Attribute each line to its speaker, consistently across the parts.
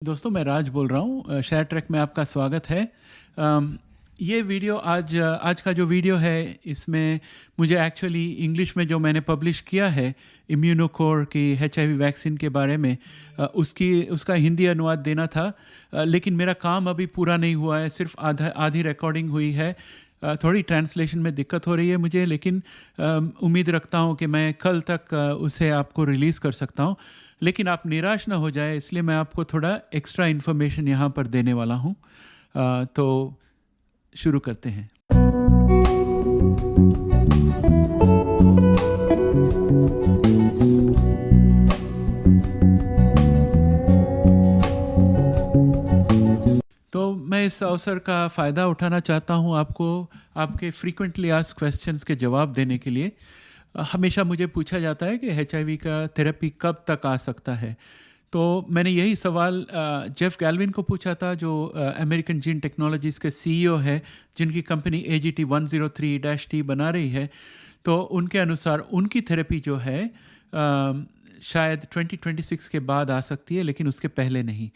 Speaker 1: दोस्तों मैं राज बोल रहा हूँ। शेयर ट्रैक में आपका स्वागत है। ये वीडियो आज का जो वीडियो है इसमें मुझे एक्चुअली इंग्लिश में जो मैंने पब्लिश किया है इम्यूनोकोर की HIV वैक्सीन के बारे में उसका हिंदी अनुवाद देना था। लेकिन मेरा काम अभी पूरा नहीं हुआ है, सिर्फ आधी रिकॉर्डिंग हुई है। थोड़ी ट्रांसलेशन में दिक्कत हो रही है मुझे, लेकिन उम्मीद रखता हूँ कि मैं कल तक उसे आपको रिलीज़ कर सकता हूँ। लेकिन आप निराश ना हो जाए, इसलिए मैं आपको थोड़ा एक्स्ट्रा इन्फॉर्मेशन यहाँ पर देने वाला हूँ। तो शुरू करते हैं। तो मैं इस अवसर का फ़ायदा उठाना चाहता हूँ आपके फ्रीक्वेंटली आस्क्ड क्वेश्चंस के जवाब देने के लिए। हमेशा मुझे पूछा जाता है कि HIV का थेरेपी कब तक आ सकता है। तो मैंने यही सवाल जेफ गैल्विन को पूछा था, जो अमेरिकन जीन टेक्नोलॉजीज़ के CEO है, जिनकी कंपनी AGT 103-T बना रही है। तो उनके अनुसार उनकी थेरेपी जो है शायद 2026 के बाद आ सकती है, लेकिन उसके पहले नहीं।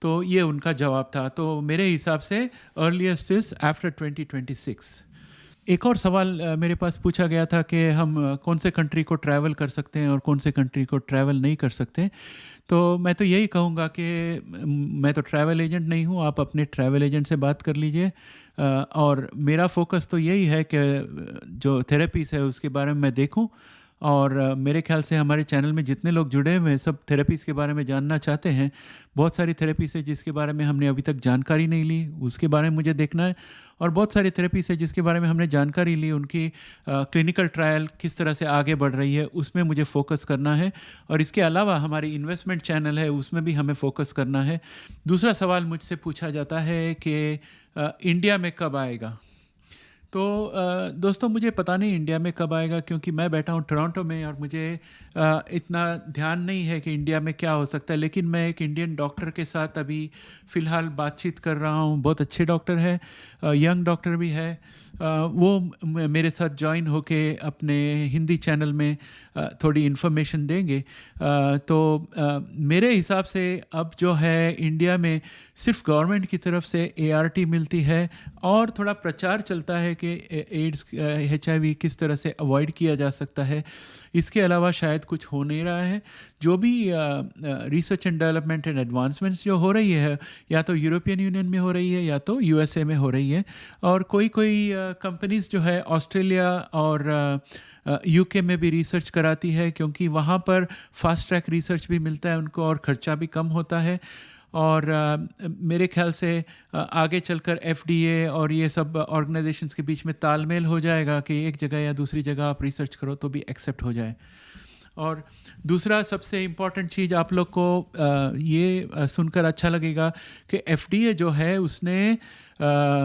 Speaker 1: तो ये उनका जवाब था। तो मेरे हिसाब से अर्लीस्ट इज़ आफ्टर 2026। एक और सवाल मेरे पास पूछा गया था कि हम कौन से कंट्री को ट्रैवल कर सकते हैं और कौन से कंट्री को ट्रैवल नहीं कर सकते। तो मैं तो यही कहूँगा कि मैं तो ट्रैवल एजेंट नहीं हूँ, आप अपने ट्रैवल एजेंट से बात कर लीजिए। और मेरा फोकस तो यही है कि जो थेरेपीज़ है उसके बारे में मैं देखूँ। और मेरे ख्याल से हमारे चैनल में जितने लोग जुड़े हुए हैं सब थेरेपीज़ के बारे में जानना चाहते हैं। बहुत सारी थेरेपीज़ है जिसके बारे में हमने अभी तक जानकारी नहीं ली, उसके बारे में मुझे देखना है। और बहुत सारी थेरेपीज़ है जिसके बारे में हमने जानकारी ली, उनकी क्लिनिकल ट्रायल किस तरह से आगे बढ़ रही है, उसमें मुझे फोकस करना है। और इसके अलावा हमारी इन्वेस्टमेंट चैनल है, उसमें भी हमें फोकस करना है। दूसरा सवाल मुझसे पूछा जाता है कि इंडिया में कब आएगा। तो दोस्तों मुझे पता नहीं इंडिया में कब आएगा, क्योंकि मैं बैठा हूँ टोरंटो में और मुझे इतना ध्यान नहीं है कि इंडिया में क्या हो सकता है। लेकिन मैं एक इंडियन डॉक्टर के साथ अभी फ़िलहाल बातचीत कर रहा हूँ। बहुत अच्छे डॉक्टर है, यंग डॉक्टर भी है। वो मेरे साथ ज्वाइन होके अपने हिंदी चैनल में थोड़ी इन्फॉर्मेशन देंगे। तो मेरे हिसाब से अब जो है इंडिया में सिर्फ गवर्नमेंट की तरफ से ART मिलती है और थोड़ा प्रचार चलता है कि एड्स HIV किस तरह से अवॉइड किया जा सकता है। इसके अलावा शायद कुछ हो नहीं रहा है। जो भी research and development and advancements जो हो रही है, या तो यूरोपियन यूनियन में हो रही है या तो USA में हो रही है। और कोई कंपनीज़ जो है ऑस्ट्रेलिया और UK में भी रिसर्च कराती है, क्योंकि वहाँ पर फास्ट ट्रैक रिसर्च भी मिलता है उनको और ख़र्चा भी कम होता है। और मेरे ख्याल से आगे चलकर FDA और ये सब ऑर्गेनाइजेशंस के बीच में तालमेल हो जाएगा कि एक जगह या दूसरी जगह आप रिसर्च करो तो भी एक्सेप्ट हो जाए। और दूसरा सबसे इम्पॉर्टेंट चीज़ आप लोग को ये सुनकर अच्छा लगेगा कि FDA जो है उसने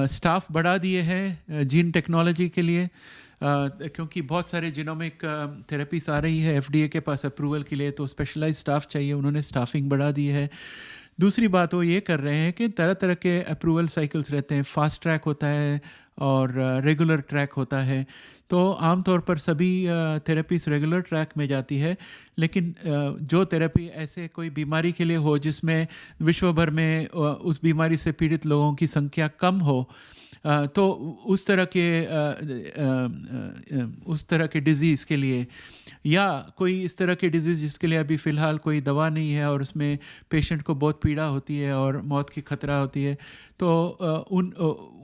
Speaker 1: स्टाफ बढ़ा दिए हैं जीन टेक्नोलॉजी के लिए। क्योंकि बहुत सारे जीनोमिक थेरेपीज आ रही है FDA के पास अप्रूवल के लिए, तो स्पेशलाइज्ड स्टाफ चाहिए, उन्होंने स्टाफिंग बढ़ा दी है। दूसरी बात वो ये कर रहे हैं कि तरह तरह के अप्रूवल साइकिल्स रहते हैं, फास्ट ट्रैक होता है और रेगुलर ट्रैक होता है। तो आमतौर पर सभी थेरेपीज रेगुलर ट्रैक में जाती है, लेकिन जो थेरेपी ऐसे कोई बीमारी के लिए हो जिसमें विश्व भर में उस बीमारी से पीड़ित लोगों की संख्या कम हो, तो उस तरह के डिज़ीज़ के लिए, या कोई इस तरह के डिज़ीज़ जिसके लिए अभी फ़िलहाल कोई दवा नहीं है और उसमें पेशेंट को बहुत पीड़ा होती है और मौत की खतरा होती है, तो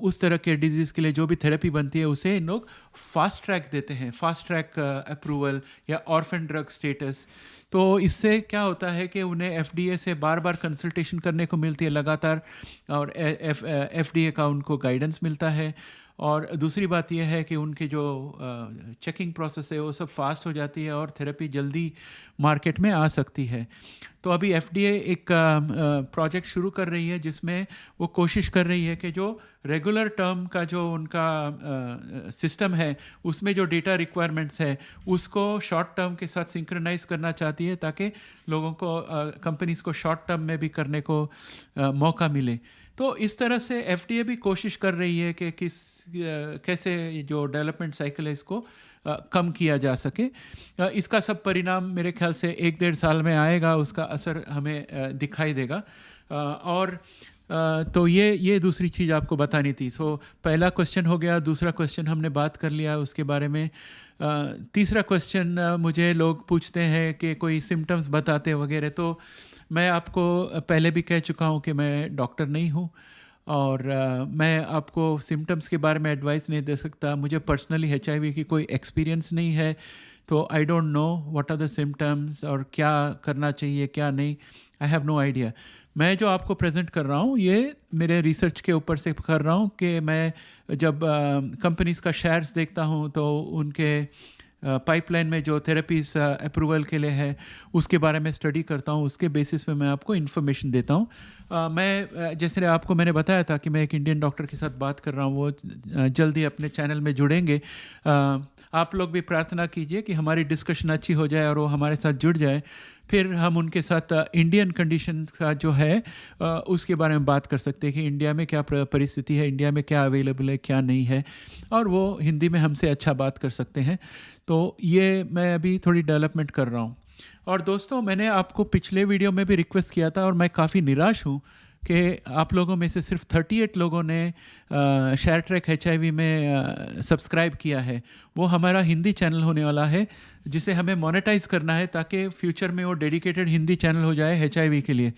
Speaker 1: उस तरह के डिज़ीज़ के लिए जो भी थेरेपी बनती है उसे इन लोग फास्ट ट्रैक देते हैं, फास्ट ट्रैक अप्रूवल या ऑर्फन ड्रग स्टेटस। तो इससे क्या होता है कि उन्हें FDA से बार बार कंसल्टेशन करने को मिलती है लगातार, और FDA का उनको गाइडेंस मिलता है। और दूसरी बात यह है कि उनके जो चेकिंग प्रोसेस है वो सब फास्ट हो जाती है और थेरेपी जल्दी मार्केट में आ सकती है। तो अभी FDA एक प्रोजेक्ट शुरू कर रही है जिसमें वो कोशिश कर रही है कि जो रेगुलर टर्म का जो उनका सिस्टम है उसमें जो डेटा रिक्वायरमेंट्स है उसको शॉर्ट टर्म के साथ सिंक्रोनाइज करना चाहती है, ताकि लोगों को कंपनीज़ को शॉर्ट टर्म में भी करने को मौका मिले। तो इस तरह से FDA भी कोशिश कर रही है कि कैसे जो डेवलपमेंट साइकिल है इसको कम किया जा सके। इसका सब परिणाम मेरे ख्याल से 1-1.5 साल में आएगा, उसका असर हमें दिखाई देगा। और तो ये दूसरी चीज़ आपको बतानी थी। सो पहला क्वेश्चन हो गया, दूसरा क्वेश्चन हमने बात कर लिया उसके बारे में। तीसरा क्वेश्चन मुझे लोग पूछते हैं कि कोई सिम्टम्स बताते वगैरह, तो मैं आपको पहले भी कह चुका हूँ कि मैं डॉक्टर नहीं हूँ और मैं आपको सिम्टम्स के बारे में एडवाइस नहीं दे सकता। मुझे पर्सनली HIV की कोई एक्सपीरियंस नहीं है, तो I don't know what are the symptoms और क्या करना चाहिए क्या नहीं, आई हैव नो आइडिया। मैं जो आपको प्रेजेंट कर रहा हूँ ये मेरे रिसर्च के ऊपर से कर रहा हूँ कि मैं जब कंपनीज़ का शेयर्स देखता हूँ तो उनके पाइपलाइन में जो थेरेपीज अप्रूवल के लिए है उसके बारे में स्टडी करता हूँ, उसके बेसिस पे मैं आपको इन्फॉर्मेशन देता हूँ। मैं जैसे आपको मैंने बताया था कि मैं एक इंडियन डॉक्टर के साथ बात कर रहा हूँ, वो जल्दी अपने चैनल में जुड़ेंगे। आप लोग भी प्रार्थना कीजिए कि हमारी डिस्कशन अच्छी हो जाए और वो हमारे साथ जुड़ जाए, फिर हम उनके साथ इंडियन कंडीशन का जो है उसके बारे में बात कर सकते हैं कि इंडिया में क्या परिस्थिति है, इंडिया में क्या अवेलेबल है क्या नहीं है, और वो हिंदी में हमसे अच्छा बात कर सकते हैं। तो ये मैं अभी थोड़ी डेवलपमेंट कर रहा हूँ। और दोस्तों, मैंने आपको पिछले वीडियो में भी रिक्वेस्ट किया था और मैं काफ़ी निराश हूँ कि आप लोगों में से सिर्फ 38 लोगों ने शेयर ट्रैक HIV में सब्सक्राइब किया है। वो हमारा हिंदी चैनल होने वाला है जिसे हमें मोनेटाइज करना है ताकि फ्यूचर में वो डेडिकेटेड हिंदी चैनल हो जाए HIV के लिए।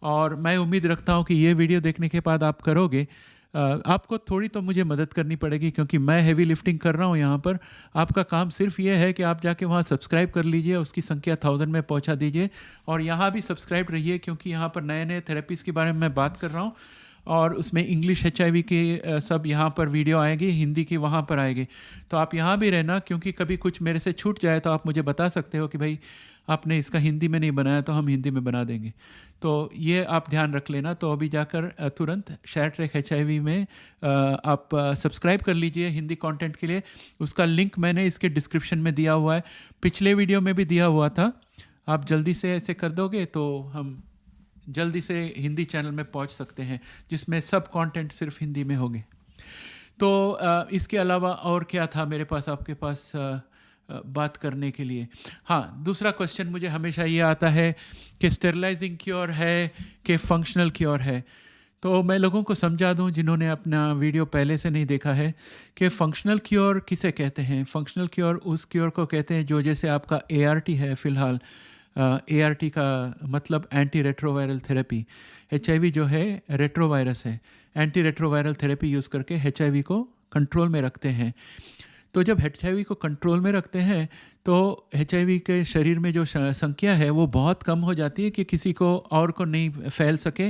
Speaker 1: और मैं उम्मीद रखता हूँ कि ये वीडियो देखने के बाद आप करोगे। आपको थोड़ी तो मुझे मदद करनी पड़ेगी क्योंकि मैं हेवी लिफ्टिंग कर रहा हूँ यहाँ पर। आपका काम सिर्फ ये है कि आप जाके वहाँ सब्सक्राइब कर लीजिए, उसकी संख्या 1000 में पहुँचा दीजिए, और यहाँ भी सब्सक्राइब रहिए क्योंकि यहाँ पर नए नए थेरेपीज़ के बारे में मैं बात कर रहा हूँ और उसमें इंग्लिश HIV की सब यहाँ पर वीडियो आएगी, हिंदी की वहाँ पर आएगी। तो आप यहाँ भी रहना, क्योंकि कभी कुछ मेरे से छूट जाए तो आप मुझे बता सकते हो कि भाई आपने इसका हिंदी में नहीं बनाया, तो हम हिंदी में बना देंगे। तो ये आप ध्यान रख लेना। तो अभी जाकर तुरंत शेयर ट्रैक HIV में आप सब्सक्राइब कर लीजिए हिंदी कंटेंट के लिए। उसका लिंक मैंने इसके डिस्क्रिप्शन में दिया हुआ है, पिछले वीडियो में भी दिया हुआ था। आप जल्दी से ऐसे कर दोगे तो हम जल्दी से हिंदी चैनल में पहुंच सकते हैं जिसमें सब कंटेंट सिर्फ हिंदी में होंगे। तो इसके अलावा और क्या था मेरे पास आपके पास बात करने के लिए? हाँ, दूसरा क्वेश्चन मुझे हमेशा ये आता है कि स्टेरलाइजिंग क्योर है कि फंक्शनल क्योर है। तो मैं लोगों को समझा दूं जिन्होंने अपना वीडियो पहले से नहीं देखा है कि फंक्शनल क्योर किसे कहते हैं। फंक्शनल क्योर उस क्योर को कहते हैं जो जैसे आपका ART है फ़िलहाल, ART का मतलब एंटी रेट्रोवायरल थेरेपी। HIV जो है रेट्रोवायरस है, एंटी रेट्रोवायरल थेरेपी यूज़ करके HIV को कंट्रोल में रखते हैं। तो जब HIV को कंट्रोल में रखते हैं तो HIV के शरीर में जो संख्या है वो बहुत कम हो जाती है कि किसी को और को नहीं फैल सके,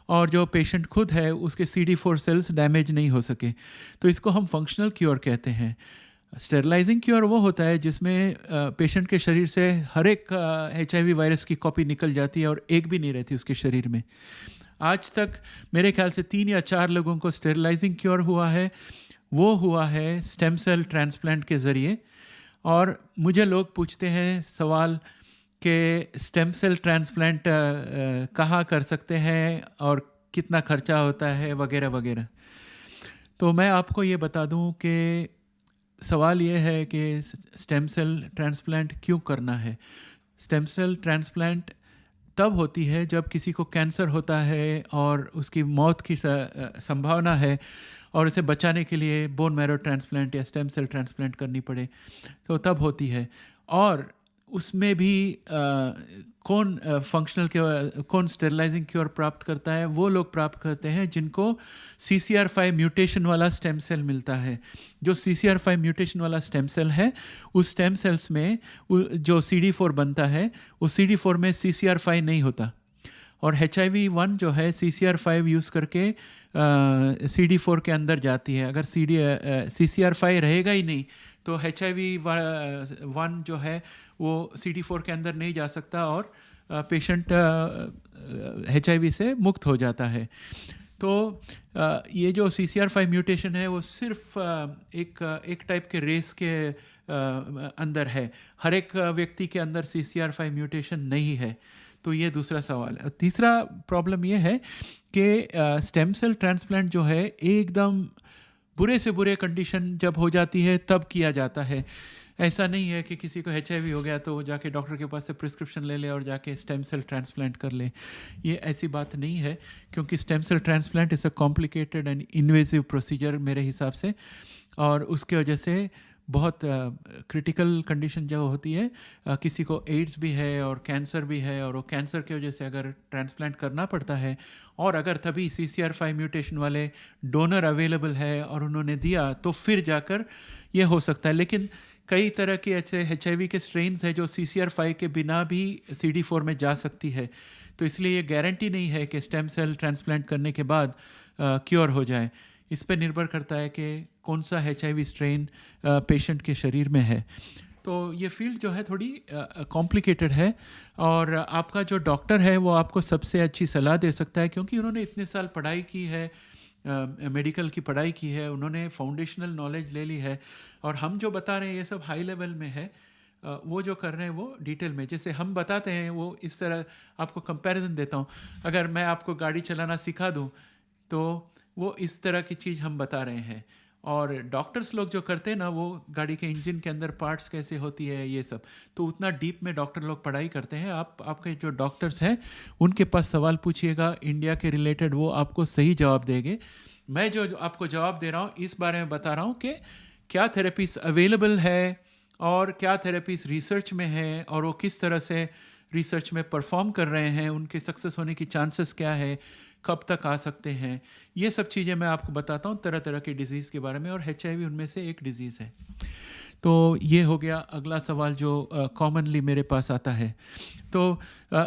Speaker 1: और जो पेशेंट खुद है उसके CD4 सेल्स डैमेज नहीं हो सके। तो इसको हम फंक्शनल क्योर कहते हैं। स्टेरलाइजिंग क्योर वो होता है जिसमें पेशेंट के शरीर से हर एक HIV वायरस की कॉपी निकल जाती है और एक भी नहीं रहती उसके शरीर में। आज तक मेरे ख्याल से 3 या 4 लोगों को स्टेरलाइजिंग क्योर हुआ है, वो हुआ है स्टेम सेल ट्रांसप्लांट के ज़रिए। और मुझे लोग पूछते हैं सवाल कि स्टेम सेल ट्रांसप्लांट कहाँ कर सकते हैं और कितना खर्चा होता है वगैरह वगैरह। तो मैं आपको ये बता दूं कि सवाल ये है कि स्टेम सेल ट्रांसप्लांट क्यों करना है। स्टेम सेल ट्रांसप्लांट तब होती है जब किसी को कैंसर होता है और उसकी मौत की संभावना है और उसे बचाने के लिए बोन मैरो ट्रांसप्लांट या स्टेम सेल ट्रांसप्लांट करनी पड़े, तो तब होती है। और उसमें भी कौन फंक्शनल क्योर, कौन स्टेरलाइजिंग क्योर प्राप्त करता है? वो लोग प्राप्त करते हैं जिनको CCR5 म्यूटेशन वाला स्टेम सेल मिलता है। जो CCR5 म्यूटेशन वाला स्टेम सेल है, उस स्टेम सेल्स में जो CD4 बनता है, उस CD4 में CCR5 नहीं होता। और HIV-1 जो है CCR5 यूज़ करके CD4 के अंदर जाती है। अगर CCR5 रहेगा ही नहीं तो HIV-1 जो है वो CD4 के अंदर नहीं जा सकता और पेशेंट HIV से मुक्त हो जाता है। तो ये जो CCR5 म्यूटेशन है वो सिर्फ एक टाइप के रेस के अंदर है, हर एक व्यक्ति के अंदर CCR5 म्यूटेशन नहीं है। तो ये दूसरा सवाल है। तीसरा प्रॉब्लम ये है कि स्टेम सेल ट्रांसप्लांट जो है एकदम बुरे से बुरे कंडीशन जब हो जाती है तब किया जाता है। ऐसा नहीं है कि किसी को HIV हो गया तो वो जाके डॉक्टर के पास से प्रिस्क्रिप्शन ले ले और जाके स्टेम सेल ट्रांसप्लांट कर ले। ये ऐसी बात नहीं है, क्योंकि stem cell transplant is a complicated and invasive procedure मेरे हिसाब से, और उसके वजह से बहुत क्रिटिकल कंडीशन जो होती है, किसी को एड्स भी है और कैंसर भी है, और वो कैंसर की वजह से अगर ट्रांसप्लांट करना पड़ता है, और अगर तभी CCR5 म्यूटेशन वाले डोनर अवेलेबल है और उन्होंने दिया, तो फिर जाकर ये हो सकता है। लेकिन कई तरह के ऐसे HIV के स्ट्रेन्स हैं जो CCR5 के बिना भी CD4 में जा सकती है, तो इसलिए ये गारंटी नहीं है कि स्टेम सेल ट्रांसप्लांट करने के बाद क्योर हो जाए। इस पर निर्भर करता है कि कौन सा HIV स्ट्रेन पेशेंट के शरीर में है। तो ये फील्ड जो है थोड़ी कॉम्प्लिकेटेड है, और आपका जो डॉक्टर है वो आपको सबसे अच्छी सलाह दे सकता है, क्योंकि उन्होंने इतने साल पढ़ाई की है, मेडिकल की पढ़ाई की है, उन्होंने फाउंडेशनल नॉलेज ले ली है, और हम जो बता रहे हैं ये सब हाई लेवल में है। वो जो कर रहे हैं वो डिटेल में, जैसे हम बताते हैं वो इस तरह आपको कंपैरिजन देता हूँ। अगर मैं आपको गाड़ी चलाना सिखा दूँ तो वो इस तरह की चीज़ हम बता रहे हैं, और डॉक्टर्स लोग जो करते हैं ना, वो गाड़ी के इंजन के अंदर पार्ट्स कैसे होती है ये सब, तो उतना डीप में डॉक्टर लोग पढ़ाई करते हैं। आपके जो डॉक्टर्स हैं उनके पास सवाल पूछिएगा इंडिया के रिलेटेड, वो आपको सही जवाब देंगे। मैं जो आपको जवाब दे रहा हूँ इस बारे में बता रहा हूँ कि क्या थेरेपीज अवेलेबल है और क्या थेरेपीज रिसर्च में है, और वो किस तरह से रिसर्च में परफॉर्म कर रहे हैं, उनके सक्सेस होने की चांसेस क्या है, कब तक आ सकते हैं। ये सब चीज़ें मैं आपको बताता हूँ तरह तरह के डिजीज़ के बारे में, और HIV उनमें से एक डिजीज़ है। तो ये हो गया अगला सवाल जो कॉमनली मेरे पास आता है। तो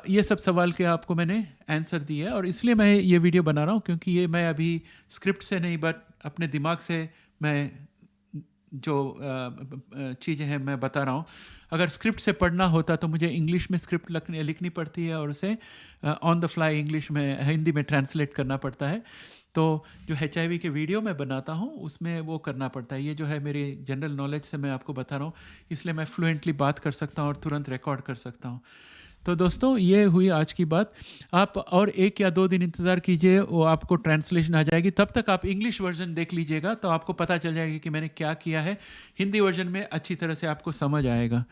Speaker 1: ये सब सवाल के आपको मैंने आंसर दिए है, और इसलिए मैं ये वीडियो बना रहा हूँ क्योंकि ये मैं अभी स्क्रिप्ट से नहीं बट अपने दिमाग से मैं जो चीज़ें हैं मैं बता रहा हूँ। अगर स्क्रिप्ट से पढ़ना होता तो मुझे इंग्लिश में स्क्रिप्ट लिखनी पड़ती है, और उसे ऑन द फ्लाई इंग्लिश में, हिंदी में ट्रांसलेट करना पड़ता है। तो जो HIV के वीडियो मैं बनाता हूँ उसमें वो करना पड़ता है। ये जो है मेरी जनरल नॉलेज से मैं आपको बता रहा हूँ, इसलिए मैं फ्लुएंटली बात कर सकता हूँ और तुरंत रिकॉर्ड कर सकता हूँ। तो दोस्तों ये हुई आज की बात। आप और 1 या 2 दिन इंतज़ार कीजिए, वो आपको ट्रांसलेशन आ जाएगी। तब तक आप इंग्लिश वर्जन देख लीजिएगा तो आपको पता चल जाएगा कि मैंने क्या किया है। हिंदी वर्जन में अच्छी तरह से आपको समझ आएगा,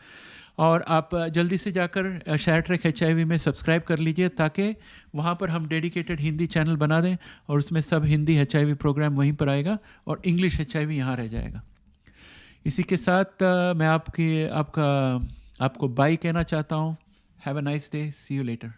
Speaker 1: और आप जल्दी से जाकर शेयर ट्रैक HIV में सब्सक्राइब कर लीजिए, ताकि वहाँ पर हम डेडिकेटेड हिंदी चैनल बना दें, और उसमें सब हिंदी HIV प्रोग्राम वहीं पर आएगा और इंग्लिश HIV यहाँ रह जाएगा। इसी के साथ मैं आपको बाय कहना चाहता हूँ। Have a nice day. See you later.